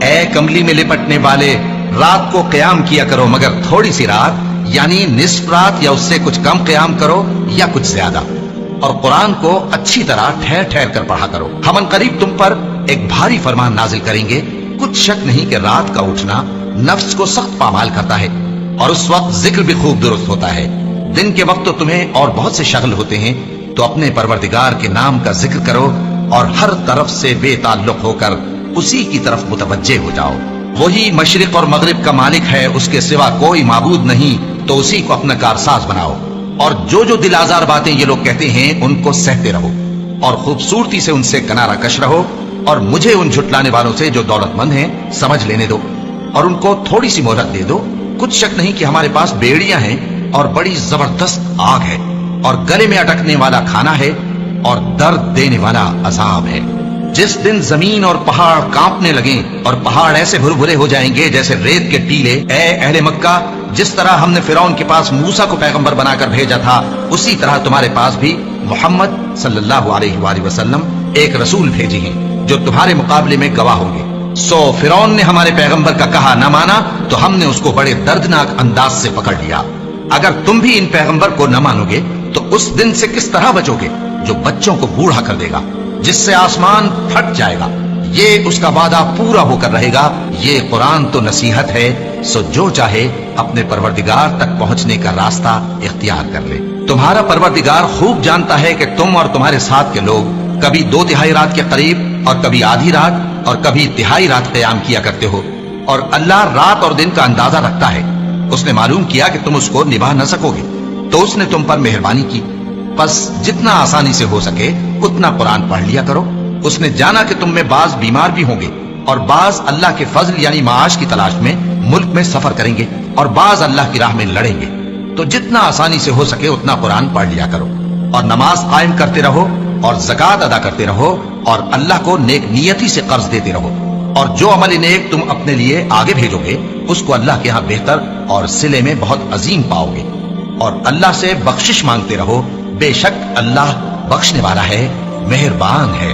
اے کملی میں لپٹنے والے، رات کو قیام کیا کرو مگر تھوڑی سی رات، یعنی نصف رات یا اس سے کچھ کم قیام کرو یا کچھ زیادہ، اور قرآن کو اچھی طرح ٹھہر ٹھہر کر پڑھا کرو۔ ہم ان قریب تم پر ایک بھاری فرمان نازل کریں گے، کچھ شک نہیں کہ رات کا اٹھنا نفس کو سخت پامال کرتا ہے، اور اس وقت ذکر بھی خوب درست ہوتا ہے۔ دن کے وقت تو تمہیں اور بہت سے شغل ہوتے ہیں، تو اپنے پروردگار کے نام کا ذکر کرو اور ہر طرف سے بے تعلق ہو کر اسی کی طرف متوجہ ہو جاؤ۔ وہی مشرق اور مغرب کا مالک ہے، اس کے سوا کوئی معبود نہیں، تو اسی کو اپنا کارساز بناؤ۔ اور جو دل آزار باتیں یہ لوگ کہتے ہیں ان کو سہتے رہو، اور خوبصورتی سے ان سے کنارہ کش رہو، اور مجھے ان جھٹلانے والوں سے جو دولت مند ہیں سمجھ لینے دو، اور ان کو تھوڑی سی مہلت دے دو۔ کچھ شک نہیں کہ ہمارے پاس بیڑیاں ہیں اور بڑی زبردست آگ ہے، اور گلے میں اٹکنے والا کھانا ہے، اور درد دینے والا عذاب ہے۔ جس دن زمین اور پہاڑ کانپنے لگیں اور پہاڑ ایسے بھربھرے ہو جائیں گے جیسے ریت کے ٹیلے، اے اہل مکہ، جس طرح ہم نے فرعون کے پاس موسیٰ کو پیغمبر بنا کر بھیجا تھا، اسی طرح تمہارے پاس بھی محمد صلی اللہ علیہ وآلہ وسلم ایک رسول بھیجے ہیں جو تمہارے مقابلے میں گواہ ہوں گے۔ سو فرعون نے ہمارے پیغمبر کا کہا نہ مانا تو ہم نے اس کو بڑے دردناک انداز سے پکڑ لیا۔ اگر تم بھی ان پیغمبر کو نہ مانو گے تو اس دن سے کس طرح بچو گے جو بچوں کو بوڑھا کر دے گا، جس سے آسمان پھٹ جائے گا؟ یہ اس کا وعدہ پورا ہو کر رہے گا۔ یہ قرآن تو نصیحت ہے، سو جو چاہے اپنے پروردگار تک پہنچنے کا راستہ اختیار کر لے۔ تمہارا پروردگار خوب جانتا ہے کہ تم اور تمہارے ساتھ کے لوگ کبھی 2/3 رات کے قریب اور کبھی آدھی رات اور کبھی 1/2 رات قیام کیا کرتے ہو، اور اللہ رات اور دن کا اندازہ رکھتا ہے۔ اس نے معلوم کیا کہ تم اس کو نبھا نہ سکو گے، تو اس نے تم پر مہربانی کی، بس جتنا آسانی سے ہو سکے اتنا قرآن پڑھ لیا کرو۔ اس نے جانا کہ تم میں بعض بیمار بھی ہوں گے، اور بعض اللہ کے فضل یعنی معاش کی تلاش میں ملک میں سفر کریں گے، اور بعض اللہ کی راہ میں لڑیں گے، تو جتنا آسانی سے ہو سکے اتنا قرآن پڑھ لیا کرو، اور نماز قائم کرتے رہو، اور زکوٰۃ ادا کرتے رہو، اور اللہ کو نیک نیتی سے قرض دیتے رہو، اور جو عمل نیک تم اپنے لیے آگے بھیجو گے اس کو اللہ کے ہاں بہتر اور صلے میں بہت عظیم پاؤ گے، اور اللہ سے بخشش مانگتے رہو، بے شک اللہ بخشنے والا ہے، مہربان ہے۔